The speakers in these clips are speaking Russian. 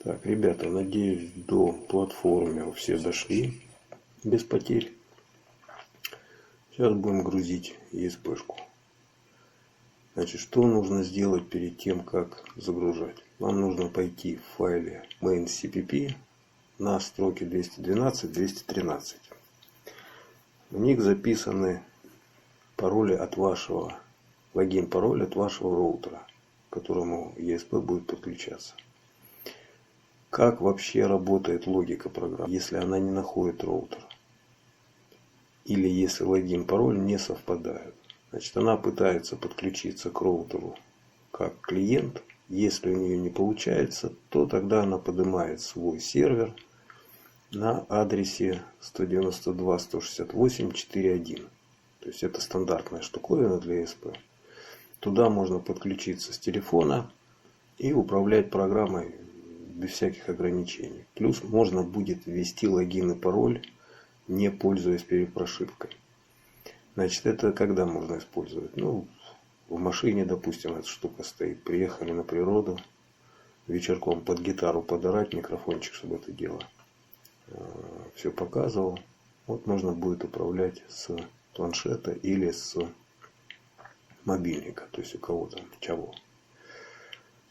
Так, ребята, надеюсь, до платформы все дошли без потерь. Сейчас будем грузить ESP-шку. Значит, что нужно сделать перед тем, как загружать? Нам нужно пойти в файле main.cpp на строке 212-213. В них записаны пароли от вашего, логин-пароль от вашего роутера, к которому ESP будет подключаться. Как вообще работает логика программы, если она не находит роутер? Или если логин-пароль не совпадают? Значит, она пытается подключиться к роутеру как клиент. Если у нее не получается, то тогда она поднимает свой сервер на адресе 192.168.4.1. То есть это стандартная штуковина для ESP. Туда можно подключиться с телефона и управлять программой без всяких ограничений. Плюс можно будет ввести логин и пароль, не пользуясь перепрошивкой. Значит, это когда можно использовать? Ну, в машине, допустим, эта штука стоит. Приехали на природу, вечерком под гитару подорать, микрофончик, чтобы это дело все показывал. Вот можно будет управлять с планшета или с мобильника, то есть у кого там чего.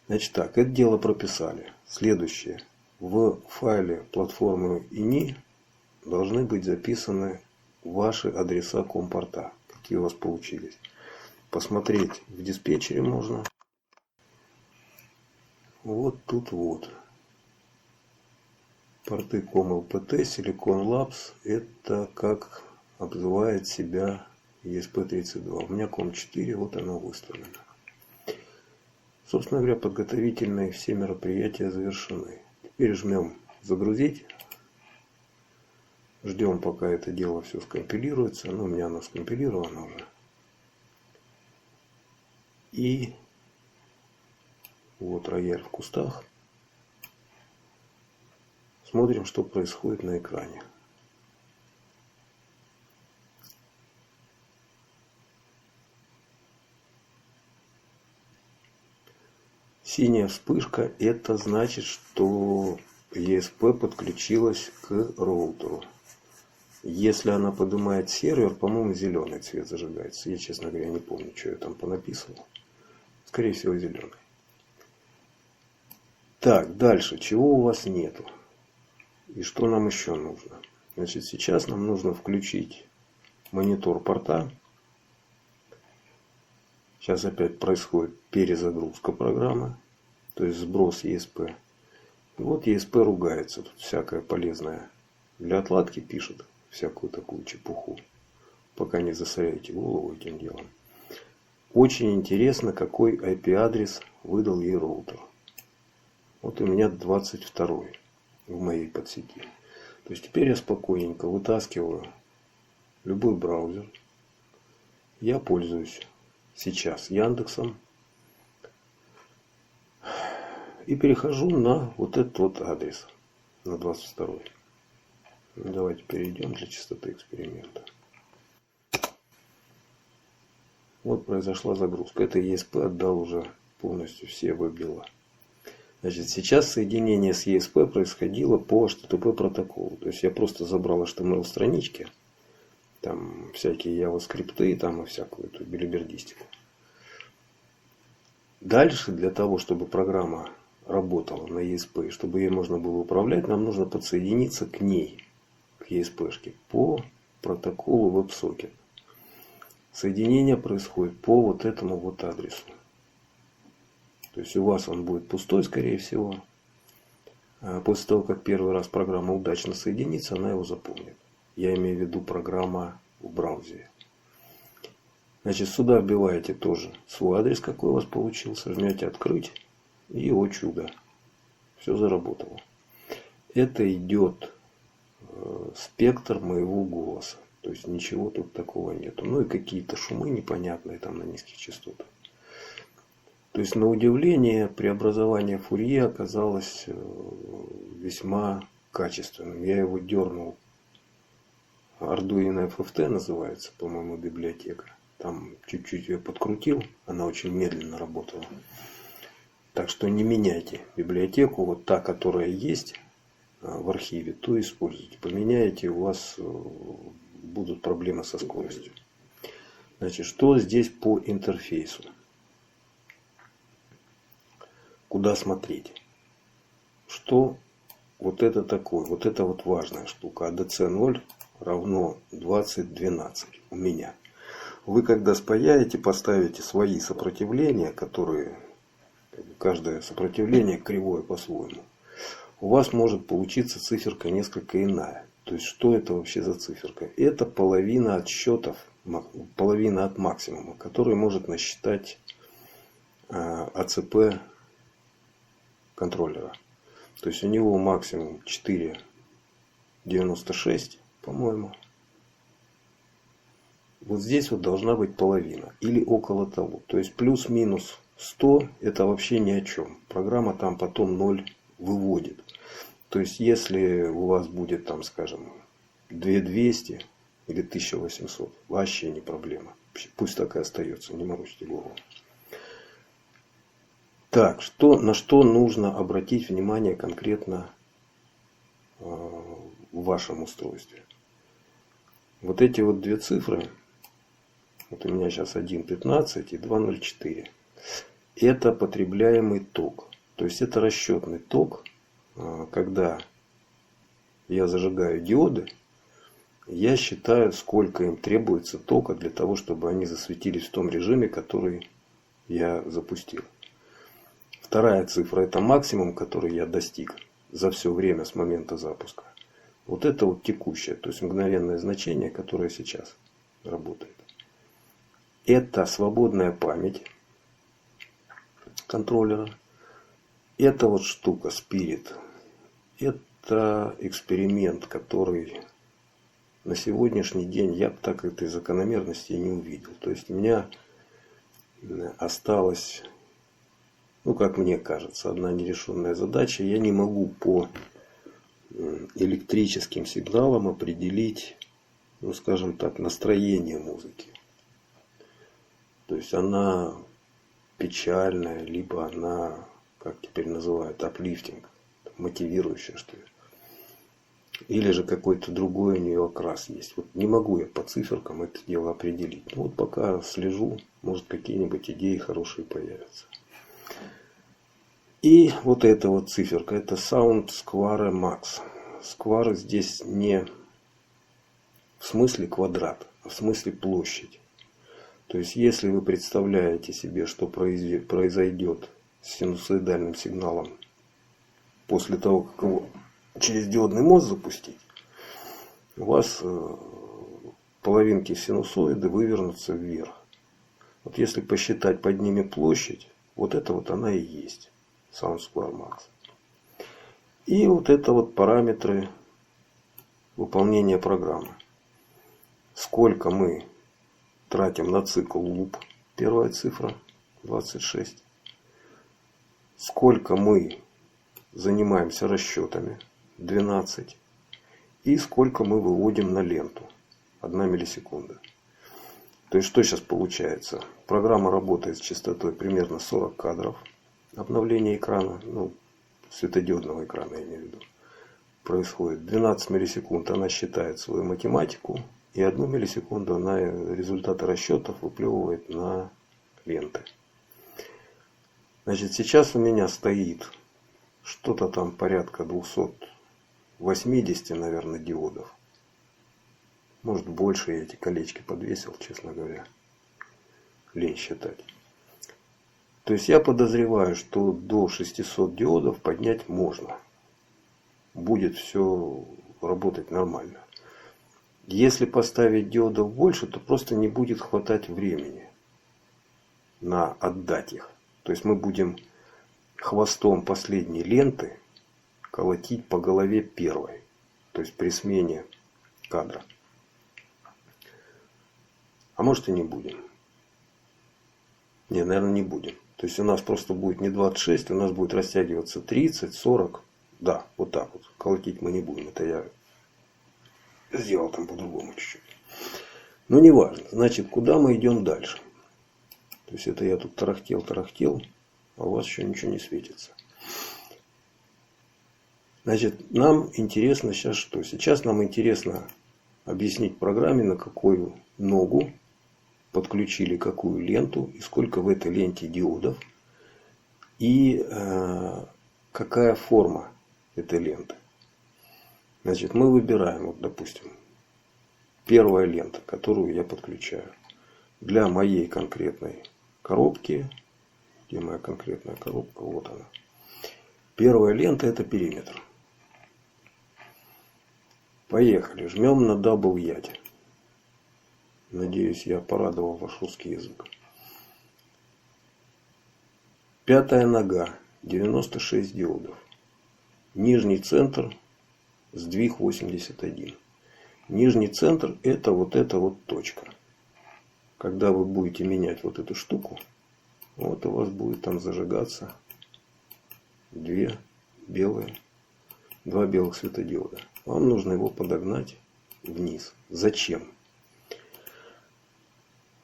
Значит так, это дело прописали. Следующее. В файле платформы INI должны быть записаны ваши адреса компорта, какие у вас получились. Посмотреть в диспетчере можно. Вот тут вот. Порты COM-LPT, Silicon Labs. Это как обзывает себя ESP32. У меня COM4, вот оно выставлено. Собственно говоря, подготовительные все мероприятия завершены. Теперь жмем «Загрузить». Ждем, пока это дело все скомпилируется. Ну, у меня оно скомпилировано уже. И вот рояль в кустах. Смотрим, что происходит на экране. Синяя вспышка – это значит, что ESP подключилась к роутеру. Если она поднимает сервер, по-моему, зеленый цвет зажигается. Я, честно говоря, не помню, что я там понаписывал. Скорее всего, зеленый. Так, дальше. Чего у вас нету? И что нам еще нужно? Значит, сейчас нам нужно включить монитор порта. Сейчас опять происходит перезагрузка программы. То есть сброс ESP. И вот ESP ругается. Тут всякое полезное для отладки пишет. Всякую такую чепуху. Пока не засоряйте голову этим делом. Очень интересно, какой IP-адрес выдал ей роутер. Вот у меня 22 в моей подсети. То есть теперь я спокойненько вытаскиваю любой браузер. Я пользуюсь сейчас Яндексом. И перехожу на вот этот вот адрес. На 22. Давайте перейдем для чистоты эксперимента. Вот произошла загрузка. Это ESP отдал уже полностью все веб-дела. Значит, сейчас соединение с ESP происходило по HTTP протоколу. То есть я просто забрал HTML странички. Там всякие JavaScript, там и всякую эту белибердистику. Дальше для того, чтобы программа работала на ESP, чтобы ей можно было управлять, нам нужно подсоединиться к ней, к ESP-шке, по протоколу WebSocket. Соединение происходит по вот этому вот адресу. То есть у вас он будет пустой, скорее всего. А после того, как первый раз программа удачно соединится, она его запомнит. Я имею в виду программа в браузере. Значит, сюда вбиваете тоже свой адрес, какой у вас получился. Жмете «Открыть». И, о чудо, все заработало. Это идет спектр моего голоса. То есть ничего тут такого нету. Ну и какие-то шумы непонятные там на низких частотах. То есть на удивление преобразование Фурье оказалось весьма качественным. Я его дернул. Arduino FFT называется, по-моему, библиотека. Там чуть-чуть ее подкрутил. Она очень медленно работала. Так что не меняйте библиотеку, вот та, которая есть в архиве, то используйте. Поменяете, у вас будут проблемы со скоростью. Значит, что здесь по интерфейсу? Куда смотреть? Что вот это такое? Вот это вот важная штука. ADC 0 равно 2012 у меня. Вы когда спаяете, поставите свои сопротивления, которые, каждое сопротивление кривое по-своему, у вас может получиться циферка несколько иная. То есть, что это вообще за циферка? Это половина отсчетов, половина от максимума, который может насчитать АЦП контроллера. То есть, у него максимум 4,96, по-моему. Вот здесь вот должна быть половина или около того. То есть, плюс-минус 100 это вообще ни о чем. Программа там потом 0 выводит. То есть, если у вас будет там, скажем, 2200 или 1800, вообще не проблема. Пусть так и остается, не морочьте голову. Так, на что нужно обратить внимание конкретно в вашем устройстве? Вот эти вот две цифры, вот у меня сейчас 1.15 и 2.04, это потребляемый ток. То есть, это расчетный ток. Когда я зажигаю диоды, я считаю, сколько им требуется тока для того, чтобы они засветились в том режиме, который я запустил. Вторая цифра – это максимум, который я достиг за все время с момента запуска. Вот это вот текущее, то есть мгновенное значение, которое сейчас работает. Это свободная память контроллера. Это вот штука Spirit. Это эксперимент, который на сегодняшний день я бы так этой закономерности не увидел. То есть у меня осталась, ну как мне кажется, одна нерешенная задача. Я не могу по электрическим сигналам определить, ну скажем так, настроение музыки. То есть она печальная, либо она, как теперь называют, аплифтинг, мотивирующая, что ли. Или же какой-то другой у нее окрас есть. Вот не могу я по циферкам это дело определить. Ну, вот пока слежу, может какие-нибудь идеи хорошие появятся. И вот эта вот циферка, это Sound Square Max. Square здесь не в смысле квадрат, а в смысле площадь. То есть, если вы представляете себе, что произойдет с синусоидальным сигналом после того, как его через диодный мост запустить, у вас половинки синусоиды вывернутся вверх. Вот если посчитать под ними площадь, вот это вот она и есть Sound Square Max. И вот это вот параметры выполнения программы. Сколько мы тратим на цикл луп, первая цифра 26. Сколько мы занимаемся расчетами, 12. И сколько мы выводим на ленту, 1 миллисекунда. То есть, что сейчас получается? Программа работает с частотой примерно 40 кадров. Обновление экрана, ну, светодиодного экрана я имею в виду, происходит 12 миллисекунд. Она считает свою математику. И 1 миллисекунду она результаты расчетов выплевывает на ленты. Значит, сейчас у меня стоит что-то там порядка 280, наверное, диодов. Может, больше я эти колечки подвесил, честно говоря. Лень считать. То есть, я подозреваю, что до 600 диодов поднять можно. Будет все работать нормально. Если поставить диодов больше, то просто не будет хватать времени на отдать их. То есть мы будем хвостом последней ленты колотить по голове первой. То есть при смене кадра. А может и не будем. Не, наверное, не будем. То есть у нас просто будет не 26, у нас будет растягиваться 30, 40. Да, вот так вот. Колотить мы не будем. Это я сделал там по-другому чуть-чуть. Но не важно. Значит, куда мы идем дальше? То есть это я тут тарахтел. а у вас еще ничего не светится. Значит, нам интересно сейчас что? Сейчас нам интересно объяснить программе, на какую ногу подключили какую ленту, и сколько в этой ленте диодов, и какая форма этой ленты. Значит, мы выбираем, вот, допустим, первая лента, которую я подключаю. Для моей конкретной коробки, где моя конкретная коробка, вот она. Первая лента — это периметр. Поехали, жмем на Double Yadi. Надеюсь, я порадовал ваш русский язык. Пятая нога, 96 диодов. Нижний центр, сдвиг 81. Нижний центр — это вот эта вот точка. Когда вы будете менять вот эту штуку, вот у вас будет там зажигаться два белых светодиода. Вам нужно его подогнать вниз. Зачем?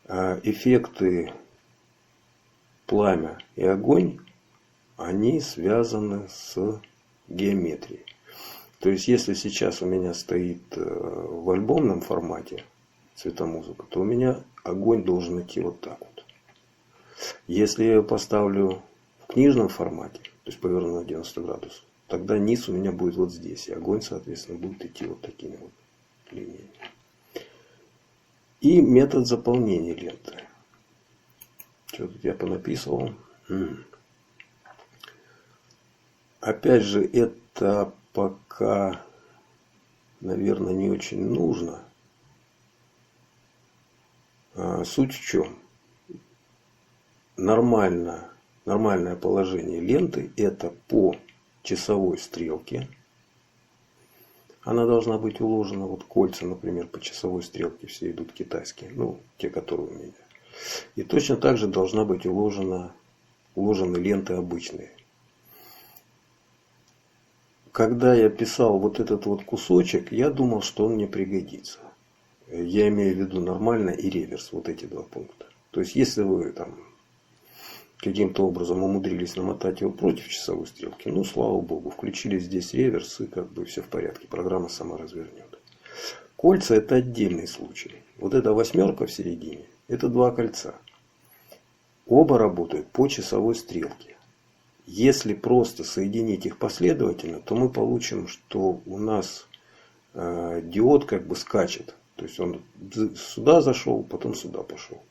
Эффекты пламя и огонь, они связаны с геометрией. То есть, если сейчас у меня стоит в альбомном формате цветомузыка, то у меня огонь должен идти вот так вот. Если я ее поставлю в книжном формате, то есть поверну на 90 градусов, тогда низ у меня будет вот здесь. И огонь, соответственно, будет идти вот такими вот линиями. И метод заполнения ленты. Что тут я понаписывал? Опять же, это пока, наверное, не очень нужно. Суть в чем? Нормальное положение ленты — это по часовой стрелке. Она должна быть уложена, вот кольца, например, по часовой стрелке все идут китайские, ну, те, которые у меня. И точно так же должна быть уложены ленты обычные. Когда я писал вот этот вот кусочек, я думал, что он мне пригодится. Я имею в виду нормально и реверс, вот эти два пункта. То есть, если вы там каким-то образом умудрились намотать его против часовой стрелки, ну, слава богу, включили здесь реверс, и как бы все в порядке, программа сама развернет. Кольца — это отдельный случай. Вот эта восьмерка в середине — это два кольца. Оба работают по часовой стрелке. Если просто соединить их последовательно, то мы получим, что у нас диод как бы скачет. То есть он сюда зашел, потом сюда пошел.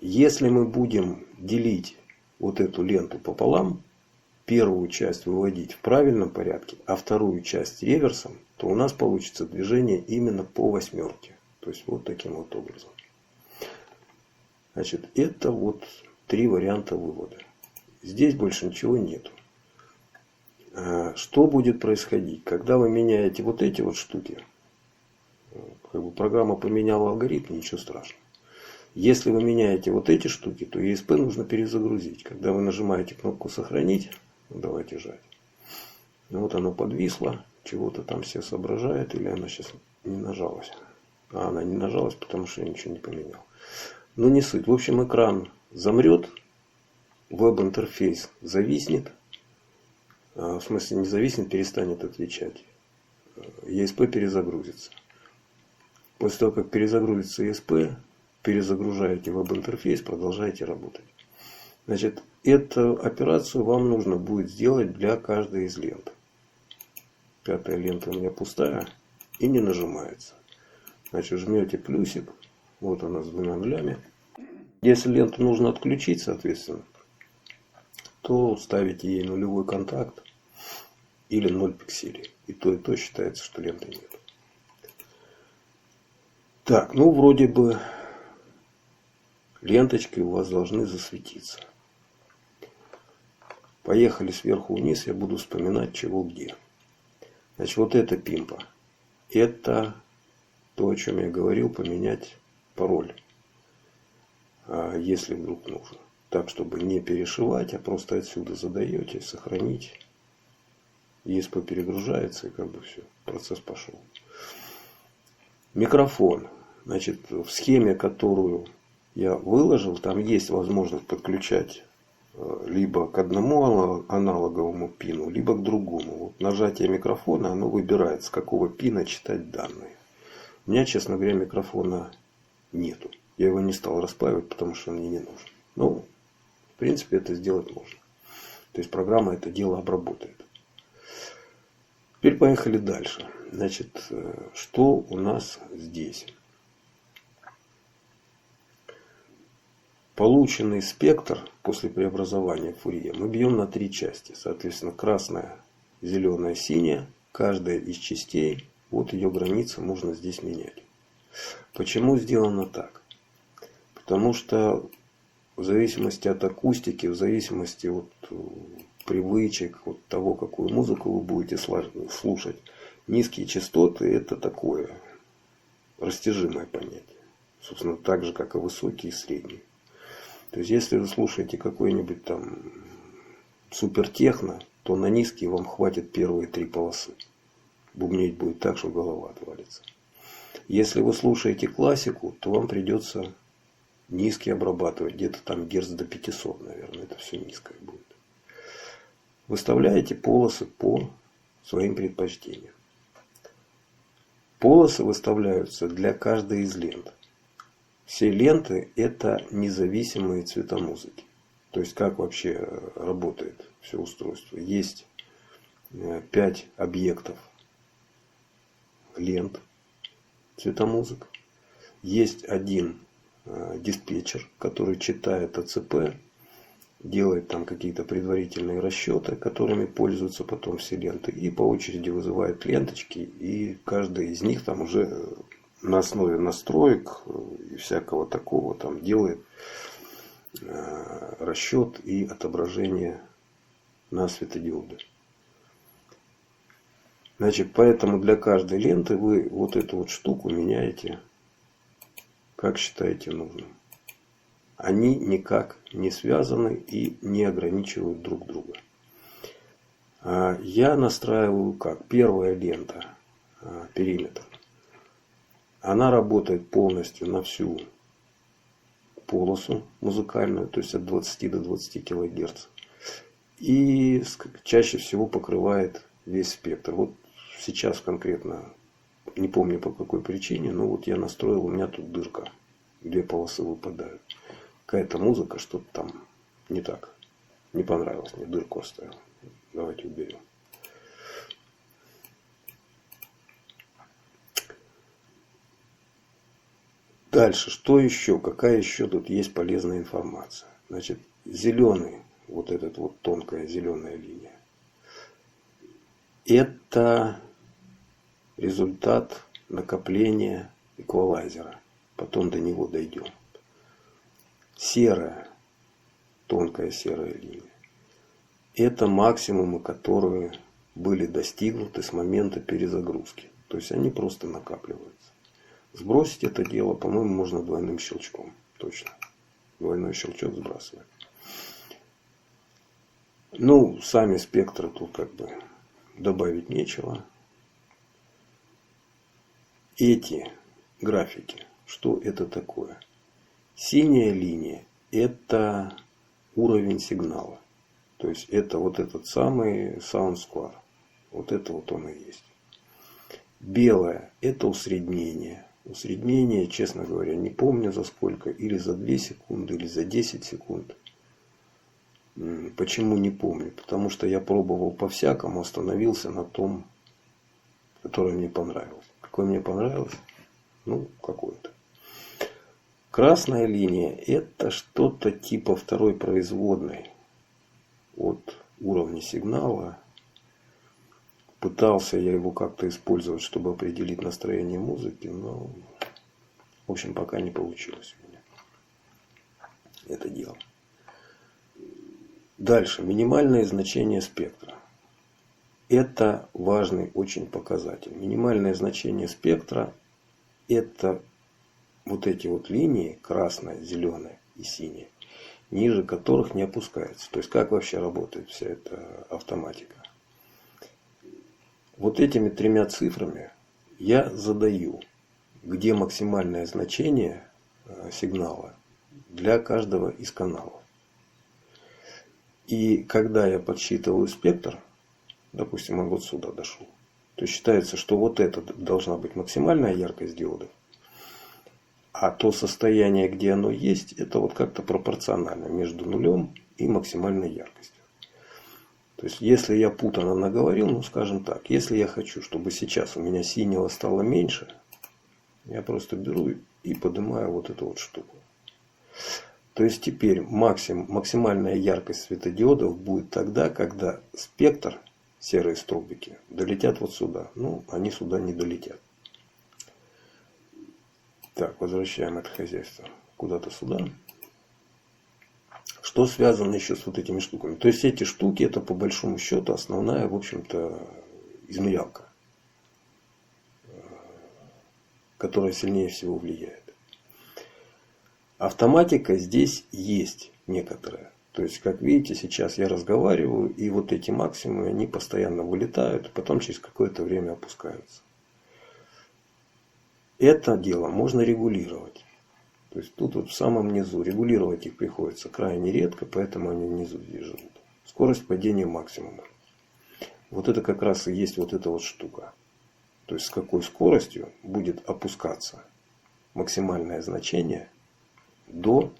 Если мы будем делить вот эту ленту пополам, первую часть выводить в правильном порядке, а вторую часть реверсом, то у нас получится движение именно по восьмерке. То есть вот таким вот образом. Значит, это вот три варианта вывода. Здесь больше ничего нету. Что будет происходить, когда вы меняете вот эти вот штуки? Как бы программа поменяла алгоритм, ничего страшного. Если вы меняете вот эти штуки, то ESP нужно перезагрузить. Когда вы нажимаете кнопку «Сохранить», давайте жать. Вот оно подвисло, чего-то там все соображает, или она сейчас не нажалась. А она не нажалась, потому что я ничего не поменял. Но не суть. В общем, экран замрет, веб-интерфейс зависнет. В смысле, не зависнет, перестанет отвечать. ESP перезагрузится. После того, как перезагрузится ESP, перезагружаете веб-интерфейс, продолжаете работать. Значит, эту операцию вам нужно будет сделать для каждой из лент. Пятая лента у меня пустая и не нажимается. Значит, жмете плюсик. Вот она с двумя нулями. Если ленту нужно отключить, соответственно, то ставите ей нулевой контакт или 0 пикселей. И то считается, что ленты нет. Так, ну вроде бы ленточки у вас должны засветиться. Поехали сверху вниз, я буду вспоминать чего где. Значит, вот это пимпа. Это то, о чем я говорил, поменять пароль. Если вдруг нужно. Так, чтобы не перешивать, а просто отсюда задаете, сохранить. ESP перегружается, и как бы все, процесс пошел. Микрофон. Значит, в схеме, которую я выложил, там есть возможность подключать либо к одному аналоговому пину, либо к другому. Вот нажатие микрофона, оно выбирает, с какого пина читать данные. У меня, честно говоря, микрофона нету. Я его не стал распаивать, потому что он мне не нужен. Но, в принципе, это сделать можно. То есть программа это дело обработает. Теперь поехали дальше. Значит, что у нас здесь? Полученный спектр после преобразования Фурье мы бьем на 3 части. Соответственно, красная, зеленая, синяя. Каждая из частей, вот ее границы можно здесь менять. Почему сделано так? Потому что в зависимости от акустики, в зависимости от привычек, от того, какую музыку вы будете слушать, низкие частоты это такое растяжимое понятие. Собственно, так же, как и высокие и средние. То есть, если вы слушаете какой-нибудь там супертехно, то на низкий вам хватит первые 3 полосы. Бубнить будет так, что голова отвалится. Если вы слушаете классику, то вам придется низкий обрабатывать. Где-то там герц до 500, наверное. Это все низкое будет. Выставляете полосы по своим предпочтениям. Полосы выставляются для каждой из лент. Все ленты это независимые цвета музыки. То есть как вообще работает все устройство. Есть 5 объектов лент цветомузык. Есть один диспетчер, который читает АЦП, делает там какие-то предварительные расчеты, которыми пользуются потом все ленты. И по очереди вызывает ленточки. И каждая из них там уже на основе настроек и всякого такого там делает расчет и отображение на светодиоды. Значит, поэтому для каждой ленты вы вот эту вот штуку меняете, как считаете нужным. Они никак не связаны и не ограничивают друг друга. Я настраиваю как? Первая лента, периметр. Она работает полностью на всю полосу музыкальную, то есть от 20 до 20 кГц. И чаще всего покрывает весь спектр. Вот сейчас конкретно, не помню по какой причине, но вот я настроил, у меня тут дырка. 2 полосы выпадают. Какая-то музыка, что-то там не так. Не понравилось, мне дырку оставил. Давайте уберем. Дальше, что еще? Какая еще тут есть полезная информация? Значит, зеленый, вот эта вот тонкая зеленая линия. Это результат накопления эквалайзера. Потом до него дойдем. Серая, тонкая серая линия. Это максимумы, которые были достигнуты с момента перезагрузки. То есть они просто накапливаются. Сбросить это дело, по-моему, можно двойным щелчком. Точно. Двойной щелчок сбрасывает. Ну, сами спектры тут как бы добавить нечего. Эти графики, что это такое? Синяя линия – это уровень сигнала. То есть это вот этот самый SoundSquare. Вот это вот он и есть. Белая – это усреднение. Усреднение, честно говоря, не помню за сколько. Или за 2 секунды, или за 10 секунд. Почему не помню? Потому что я пробовал по-всякому, остановился на том, которое мне понравилось. Какое мне понравилось? Ну, какое-то. Красная линия – это что-то типа второй производной от уровня сигнала. Пытался я его как-то использовать, чтобы определить настроение музыки, но, в общем, пока не получилось у меня это дело. Дальше. Минимальное значение спектра. Это важный очень показатель. Минимальное значение спектра – это вот эти вот линии, красная, зеленая и синяя, ниже которых не опускается. То есть, как вообще работает вся эта автоматика. Вот этими 3 цифрами я задаю, где максимальное значение сигнала для каждого из каналов. И когда я подсчитываю спектр, допустим, он вот сюда дошел, то считается, что вот это должна быть максимальная яркость диода, а то состояние, где оно есть, это вот как-то пропорционально между нулем и максимальной яркостью. То есть, если я путано наговорил, ну скажем так, если я хочу, чтобы сейчас у меня синего стало меньше, я просто беру и поднимаю вот эту вот штуку. То есть теперь максимальная яркость светодиодов будет тогда, когда спектр, серые столбики, долетят вот сюда. Ну, они сюда не долетят. Так, возвращаем это хозяйство куда-то сюда. Что связано еще с вот этими штуками? То есть эти штуки, это по большому счету основная, в общем-то, измерялка, которая сильнее всего влияет. Автоматика здесь есть некоторая. То есть, как видите, сейчас я разговариваю, и вот эти максимумы, они постоянно вылетают, потом через какое-то время опускаются. Это дело можно регулировать. То есть, тут вот в самом низу регулировать их приходится крайне редко, поэтому они внизу здесь живут. Скорость падения максимума. Вот это как раз и есть вот эта вот штука. То есть, с какой скоростью будет опускаться максимальное значение до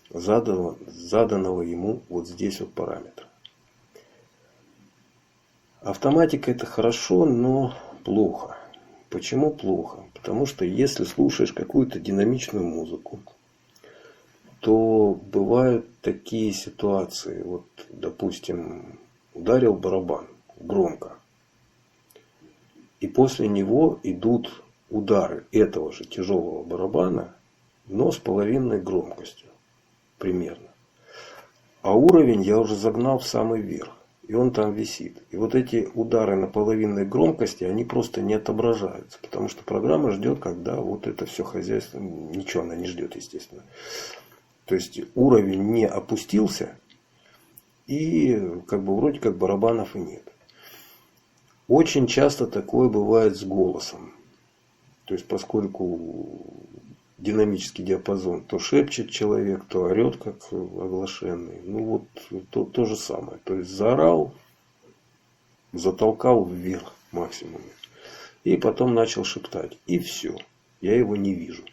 заданного ему вот здесь вот параметра. Автоматика это хорошо, но плохо. Почему плохо? Потому что если слушаешь какую-то динамичную музыку, то бывают такие ситуации. Вот, допустим, ударил барабан громко. И после него идут удары этого же тяжелого барабана, но с половинной громкостью. Примерно. А уровень я уже загнал в самый верх. И он там висит. И вот эти удары на половинной громкости, они просто не отображаются. Потому что программа ждет, когда вот это все хозяйство... Ничего она не ждет, естественно. То есть уровень не опустился. И как бы вроде как барабанов и нет. Очень часто такое бывает с голосом. То есть поскольку динамический диапазон то шепчет человек, то орет как оглашенный. Ну вот то же самое. То есть заорал, затолкал вверх максимум. И потом начал шептать. И все. Я его не вижу.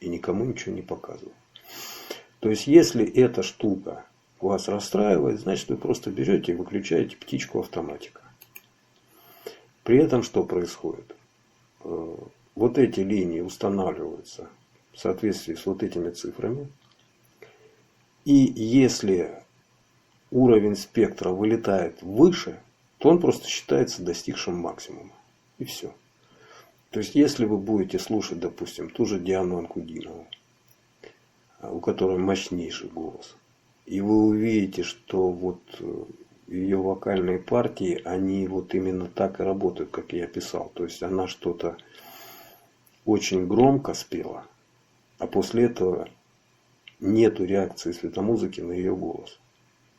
И никому ничего не показываю. То есть если эта штука вас расстраивает, значит вы просто берете и выключаете птичку автоматика. При этом что происходит? Вот эти линии устанавливаются в соответствии с вот этими цифрами. И если уровень спектра вылетает выше, то он просто считается достигшим максимума. И все. То есть, если вы будете слушать, допустим, ту же Диану Анкудинову, у которой мощнейший голос, и вы увидите, что вот ее вокальные партии, они вот именно так и работают, как я писал. То есть, она что-то очень громко спела, а после этого нету реакции светомузыки на ее голос.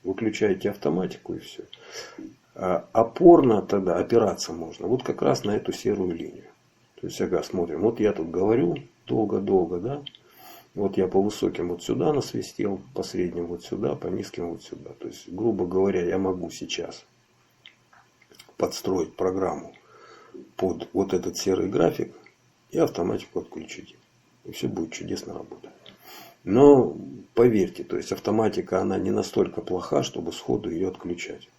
Выключаете автоматику и все. Опорно тогда опираться можно вот как раз на эту серую линию. То есть, ага, смотрим, вот я тут говорю долго-долго, да. Вот я по высоким вот сюда насвистел, по средним вот сюда, по низким вот сюда. То есть, грубо говоря, я могу сейчас подстроить программу под вот этот серый график и автоматику отключить. И все будет чудесно работать. Но поверьте, то есть автоматика она не настолько плоха, чтобы сходу ее отключать.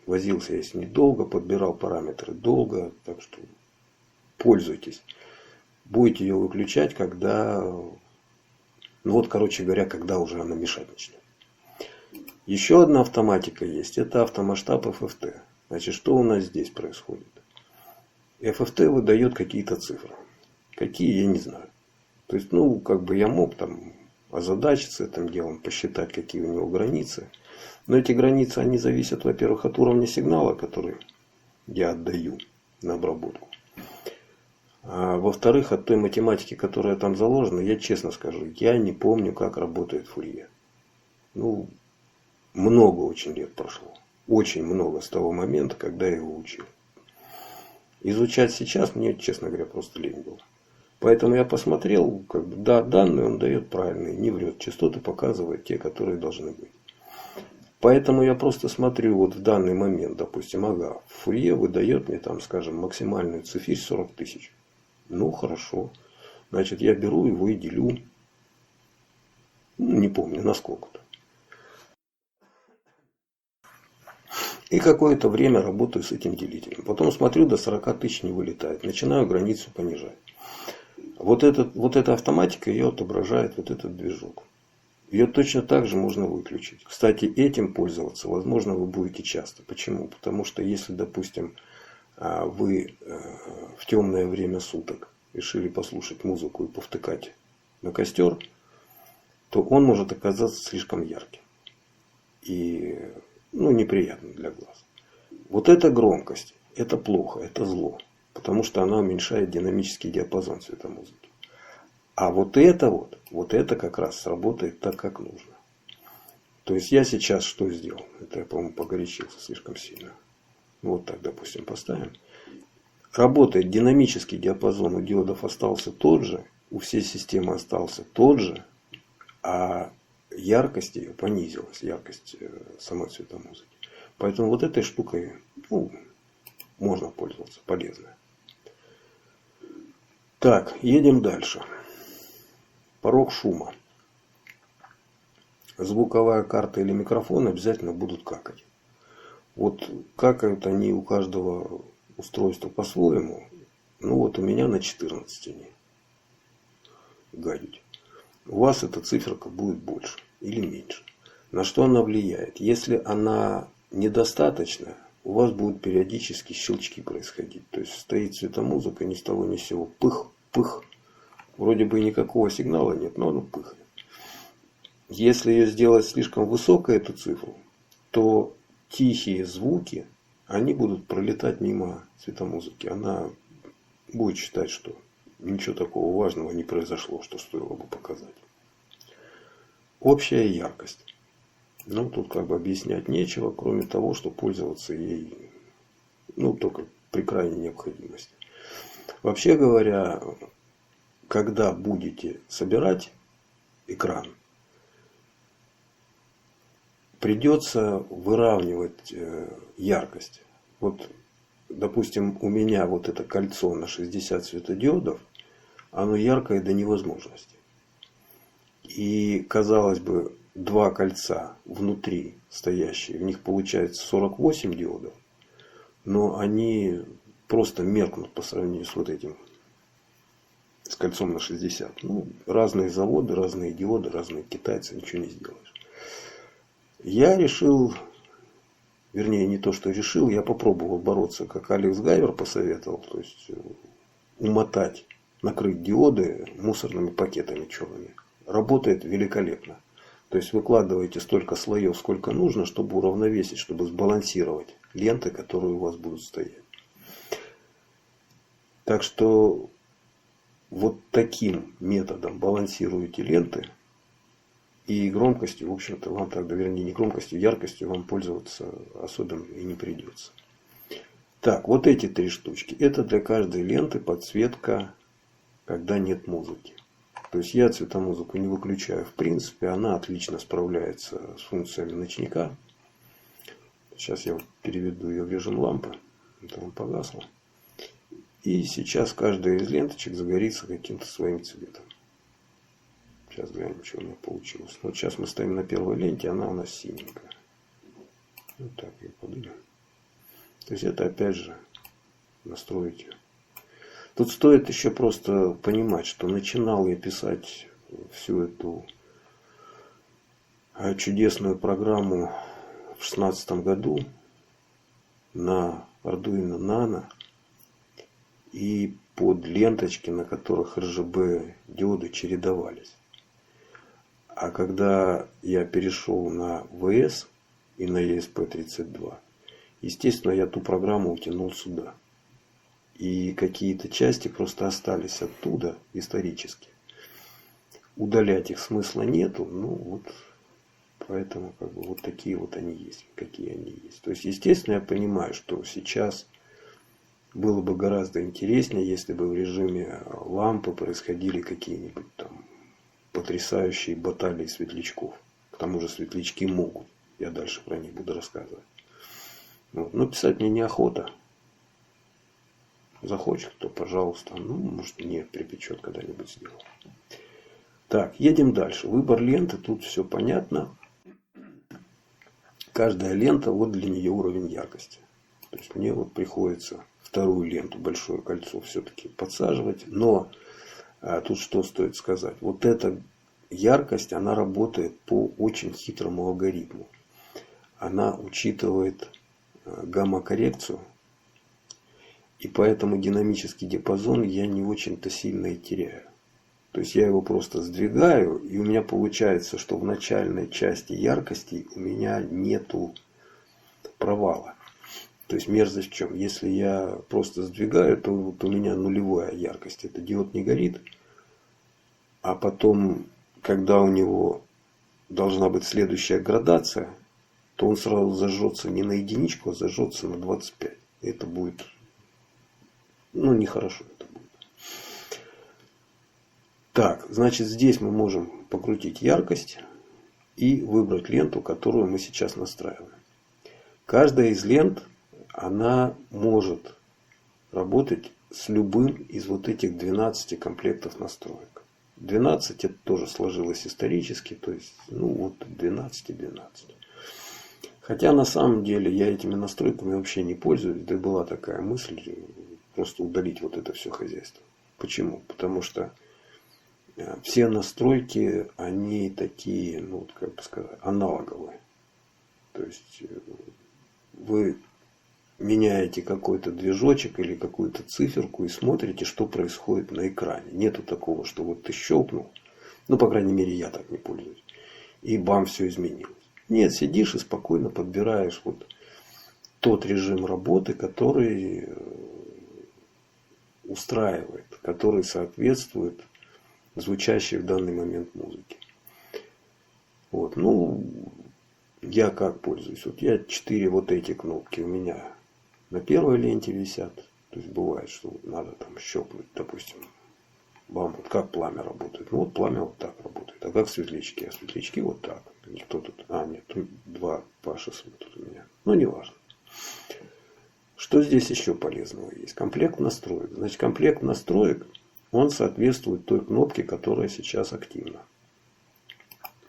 Возился я с ней долго, подбирал параметры долго, так что пользуйтесь. Будете ее выключать, когда, ну вот, короче говоря, когда уже она мешать начнет. Еще одна автоматика есть, это автомасштаб FFT. Значит, что у нас здесь происходит? FFT выдает какие-то цифры. Какие, я не знаю. То есть, ну, как бы я мог там озадачиться этим делом, посчитать, какие у него границы. Но эти границы, они зависят, во-первых, от уровня сигнала, который я отдаю на обработку. А во-вторых, от той математики, которая там заложена, я честно скажу, я не помню, как работает Фурье. Ну, много очень лет прошло. Очень много с того момента, когда я его учил. Изучать сейчас мне, честно говоря, просто лень было. Поэтому я посмотрел, как бы, да, данные он дает правильные, не врет. Частоты показывает те, которые должны быть. Поэтому я просто смотрю вот в данный момент, допустим, ага, Фурье выдает мне там, скажем, максимальную цифирь 40 тысяч. Ну, хорошо. Значит, я беру его и делю, ну, не помню, на сколько-то. И какое-то время работаю с этим делителем. Потом смотрю, до 40 тысяч не вылетает. Начинаю границу понижать. Вот эта автоматика ее отображает вот этот движок. Ее точно так же можно выключить. Кстати, этим пользоваться, возможно, вы будете часто. Почему? Потому что если, допустим, вы в темное время суток решили послушать музыку и повтыкать на костер, то он может оказаться слишком ярким. И неприятно для глаз. Вот эта громкость, это плохо, это зло. Потому что она уменьшает динамический диапазон цветомузыки. А вот это как раз сработает так, как нужно. То есть я сейчас что сделал? Это я, по-моему, погорячился слишком сильно. Вот так, допустим, поставим. Работает динамический диапазон у диодов остался тот же, у всей системы остался тот же, а яркость ее понизилась, яркость самой цветомузыки. Поэтому вот этой штукой можно пользоваться, полезно. Так, едем дальше. Порог шума. Звуковая карта или микрофон обязательно будут какать. Вот какают они у каждого устройства по-своему. Вот у меня на 14 они гадють. У вас эта циферка будет больше или меньше. На что она влияет? Если она недостаточная, у вас будут периодически щелчки происходить. То есть стоит цветомузыка, ни с того ни с сего. Пых, пых. Вроде бы и никакого сигнала нет, но оно пыхает. Если ее сделать слишком высокой, эту цифру, то тихие звуки, они будут пролетать мимо цветомузыки. Она будет считать, что ничего такого важного не произошло, что стоило бы показать. Общая яркость. Тут как бы объяснять нечего, кроме того, что пользоваться ей только при крайней необходимости. Вообще говоря, когда будете собирать экран, придется выравнивать яркость. Вот, допустим, у меня вот это кольцо на 60 светодиодов, оно яркое до невозможности. И, казалось бы, два кольца внутри стоящие, в них получается 48 диодов, но они просто меркнут по сравнению с вот этим, с кольцом на 60. Разные заводы, разные диоды, разные китайцы, ничего не сделаешь. Я решил, вернее не то, что решил, я попробовал бороться, как Алекс Гайвер посоветовал, то есть умотать, накрыть диоды мусорными пакетами черными. Работает великолепно. То есть выкладываете столько слоев, сколько нужно, чтобы уравновесить, чтобы сбалансировать ленты, которые у вас будут стоять. Так что вот таким методом балансируете ленты, и громкостью, в общем-то, вам тогда, вернее, не громкостью, яркостью вам пользоваться особенно и не придется. Так, вот эти три штучки. Это для каждой ленты подсветка, когда нет музыки. То есть я цветомузыку не выключаю. В принципе, она отлично справляется с функциями ночника. Сейчас я переведу ее в режим лампы. Это он погасла. И сейчас каждая из ленточек загорится каким-то своим цветом. Сейчас глянем, что у меня получилось. Вот сейчас мы стоим на первой ленте, она у нас синенькая. Вот так ее поднимем. То есть это опять же настроить ее. Тут стоит еще просто понимать, что начинал я писать всю эту чудесную программу в 2016 году на Arduino Nano и под ленточки, на которых RGB диоды чередовались. А когда я перешел на VS и на ESP32, естественно, я ту программу утянул сюда. И какие-то части просто остались оттуда исторически. Удалять их смысла нету, поэтому вот такие вот они есть, какие они есть. То есть, естественно, я понимаю, что сейчас было бы гораздо интереснее, если бы в режиме лампы происходили какие-нибудь там потрясающие баталии светлячков. К тому же светлячки могут Я дальше про них буду рассказывать. Вот. Но писать мне неохота. Захочет, то пожалуйста. Ну, может, мне припечет, когда-нибудь сделал. Так, едем дальше. Выбор ленты, тут все понятно. Каждая лента, вот для нее уровень яркости. То есть мне вот приходится вторую ленту, большое кольцо, все-таки подсаживать. Но тут что стоит сказать? Вот эта яркость, она работает по очень хитрому алгоритму. Она учитывает гамма-коррекцию. И поэтому динамический диапазон я не очень-то сильно и теряю. То есть я его просто сдвигаю, и у меня получается, что в начальной части яркости у меня нету провала. То есть мерзость в чем? Если я просто сдвигаю, то вот у меня нулевая яркость. Это диод не горит. А потом, когда у него должна быть следующая градация, то он сразу зажжется не на единичку, а зажжется на 25. Это будет, нехорошо это будет. Так, значит, здесь мы можем покрутить яркость и выбрать ленту, которую мы сейчас настраиваем. Каждая из лент, она может работать с любым из вот этих 12 комплектов настроек. 12 это тоже сложилось исторически, то есть, 12 и 12. Хотя на самом деле я этими настройками вообще не пользуюсь, да и была такая мысль просто удалить вот это все хозяйство. Почему? Потому что все настройки, они такие, аналоговые. То есть вы меняете какой-то движочек или какую-то циферку и смотрите, что происходит на экране. Нету такого, что вот ты щелкнул, по крайней мере, я так не пользуюсь, и бам, все изменилось. Нет, сидишь и спокойно подбираешь вот тот режим работы, который устраивает, который соответствует звучащей в данный момент музыке. Вот, я как пользуюсь? Вот я 4 вот эти кнопки у меня на первой ленте висят. То есть бывает, что надо там щелкнуть, допустим, бам, вот как пламя работает. Вот пламя вот так работает. А как светлячки? А светлячки вот так. Никто тут... нет, тут 2 Паши тут у меня. Неважно. Что здесь еще полезного есть? Комплект настроек. Значит, комплект настроек, он соответствует той кнопке, которая сейчас активна.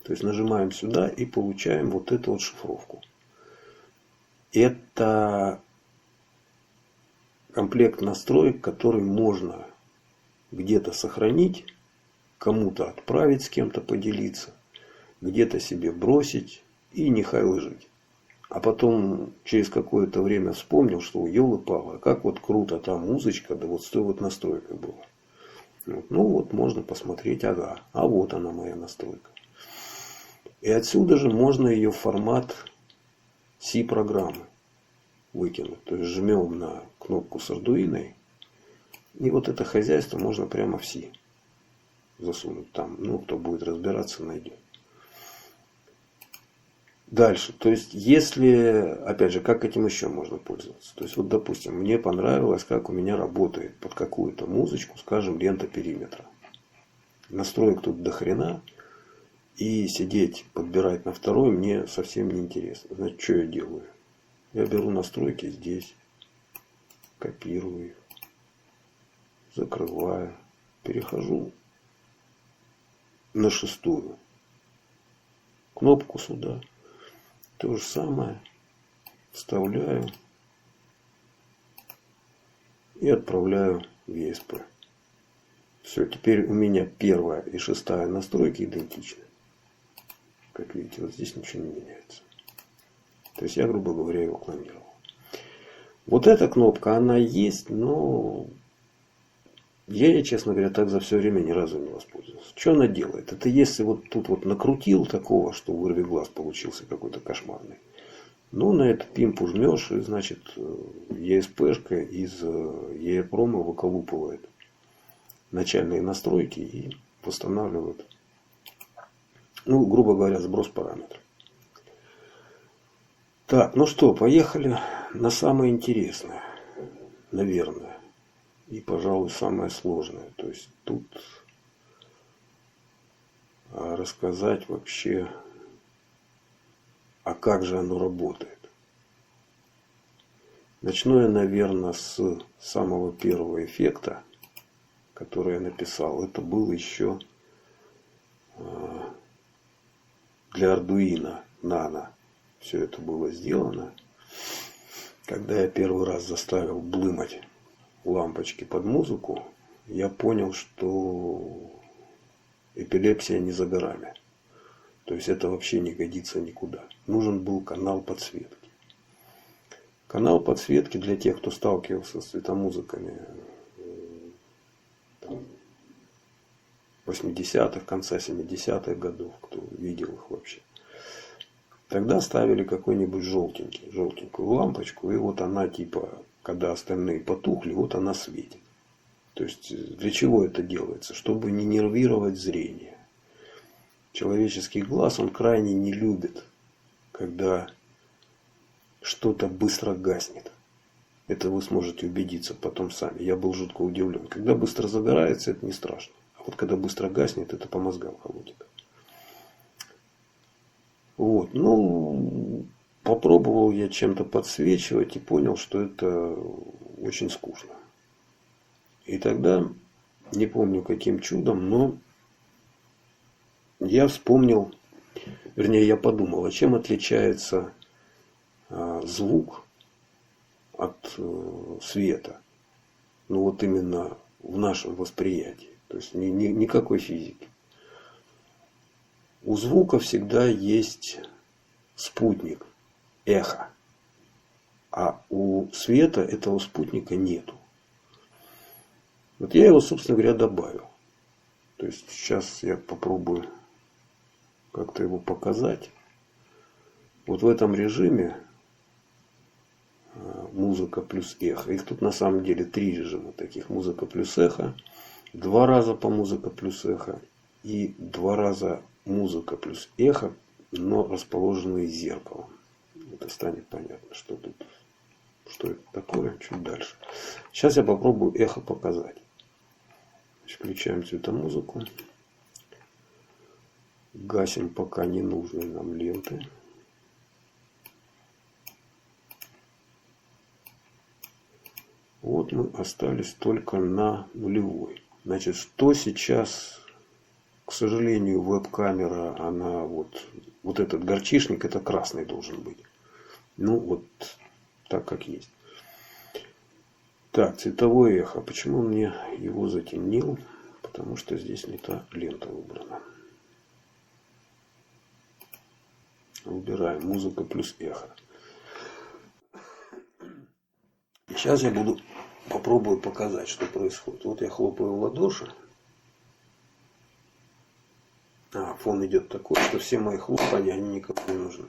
То есть нажимаем сюда и получаем вот эту вот шифровку. Это комплект настроек, который можно где-то сохранить, кому-то отправить, с кем-то поделиться, где-то себе бросить и нехай лежит. А потом через какое-то время вспомнил, что елы-палы, как вот круто там музычка, да вот с той вот настройкой была. Можно посмотреть, а вот она моя настройка. И отсюда же можно ее в формат C-программы выкинуть. То есть жмем на кнопку с Arduino. И вот это хозяйство можно прямо в C засунуть. Там, кто будет разбираться, найдет. Дальше. То есть, если, опять же, как этим еще можно пользоваться? То есть, вот, допустим, мне понравилось, как у меня работает под какую-то музычку, скажем, лента периметра. Настроек тут до хрена. И сидеть, подбирать на второй мне совсем не интересно. Значит, что я делаю? Я беру настройки здесь, копирую их, закрываю, перехожу на 6-ю. Кнопку сюда. То же самое. Вставляю и отправляю в ESP. Все, теперь у меня 1-я и 6-я настройки идентичны. Как видите, вот здесь ничего не меняется. То есть я, грубо говоря, его клонировал. Вот эта кнопка, она есть, но я, честно говоря, так за все время ни разу не воспользовался. Что она делает? Это если вот тут вот накрутил такого, что вырви глаз получился какой-то кошмарный. На этот пимпу жмешь, и, значит, ESP-шка из EEPROM выколупывает начальные настройки и восстанавливает, грубо говоря, сброс параметров. Так, поехали на самое интересное, наверное. И, пожалуй, самое сложное. То есть тут рассказать вообще А как же оно работает? Начну я, наверное, с самого первого эффекта, который я написал. Это был еще для Arduino Nano. Все это было сделано. Когда я первый раз заставил блымать лампочки под музыку, я понял, что эпилепсия не за горами. То есть это вообще не годится никуда. Нужен был канал подсветки. Канал подсветки для тех, кто сталкивался с светомузыками 80-х, конца 70-х годов, кто видел их вообще. Тогда ставили какой-нибудь желтенькую лампочку, и вот она типа, когда остальные потухли, вот она светит. То есть для чего это делается? Чтобы не нервировать зрение. Человеческий глаз, он крайне не любит, когда что-то быстро гаснет. Это вы сможете убедиться потом сами. Я был жутко удивлен. Когда быстро загорается, это не страшно. А вот когда быстро гаснет, это по мозгам холодит. Вот. Ну, попробовал я чем-то подсвечивать и понял, что это очень скучно. И тогда, не помню каким чудом, но я вспомнил, вернее, я подумал, а чем отличается звук от света. Ну вот именно в нашем восприятии. То есть никакой физики. У звука всегда есть спутник, эхо. А у света этого спутника нету. Вот я его, собственно говоря, добавил. То есть сейчас я попробую как-то его показать. Вот в этом режиме музыка плюс эхо. Их тут на самом деле 3 режима таких. Музыка плюс эхо. 2 раза по музыка плюс эхо. И 2 раза музыка плюс эхо, но расположенные зеркалом. Это станет понятно, что тут, что это такое, чуть дальше. Сейчас я попробую эхо показать. Включаем цветомузыку. Гасим пока ненужные нам ленты. Вот мы остались только на нулевой. Значит, что сейчас, к сожалению, веб-камера, она вот этот горчишник, это красный должен быть. Ну, вот так как есть. Так, цветовое эхо. Почему он мне его затемнил? Потому что здесь не та лента выбрана. Выбираем музыка плюс эхо. Сейчас я попробую показать, что происходит. Вот я хлопаю в ладоши. Фон идет такой, что все мои хлопания, они никому не нужны.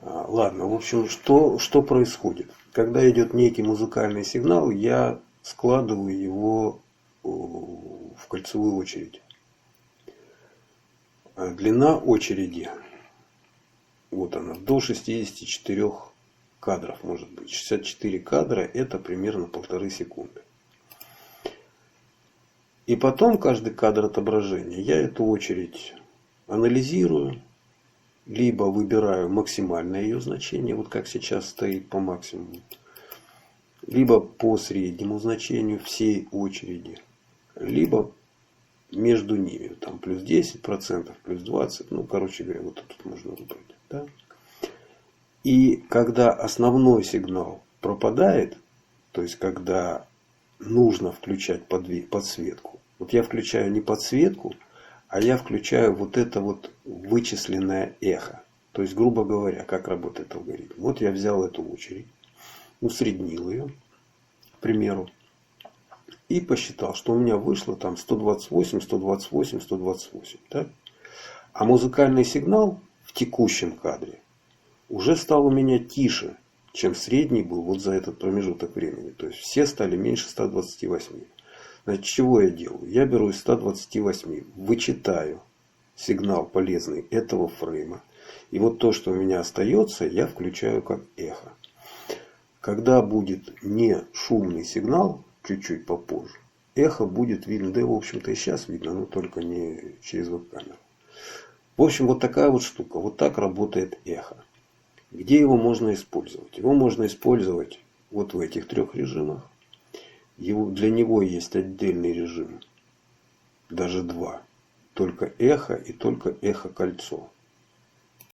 Ладно, в общем, что происходит? Когда идет некий музыкальный сигнал, я складываю его в кольцевую очередь. Длина очереди, вот она, до 64 кадров может быть. 64 кадра это примерно 1,5 секунды. И потом каждый кадр отображения я эту очередь анализирую, либо выбираю максимальное ее значение, вот как сейчас стоит по максимуму, либо по среднему значению всей очереди, либо между ними, там плюс 10%, плюс 20%, ну короче говоря, вот тут можно выбрать. Да? И когда основной сигнал пропадает, то есть когда нужно включать подсветку, вот я включаю не подсветку, а я включаю вот это вот вычисленное эхо. То есть, грубо говоря, как работает алгоритм. Вот я взял эту очередь, усреднил ее, к примеру, и посчитал, что у меня вышло там 128, 128, 128. Так? А музыкальный сигнал в текущем кадре уже стал у меня тише, чем средний был вот за этот промежуток времени. То есть все стали меньше 128. Значит, чего я делаю? Я беру из 128, вычитаю сигнал полезный этого фрейма. И вот то, что у меня остается, я включаю как эхо. Когда будет не шумный сигнал, чуть-чуть попозже, эхо будет видно. Да и в общем-то и сейчас видно, но только не через веб-камеру. В общем, вот такая вот штука. Вот так работает эхо. Где его можно использовать? Его можно использовать вот в этих 3 режимах. Для него есть отдельный режим. Даже 2. Только эхо и только эхо-кольцо.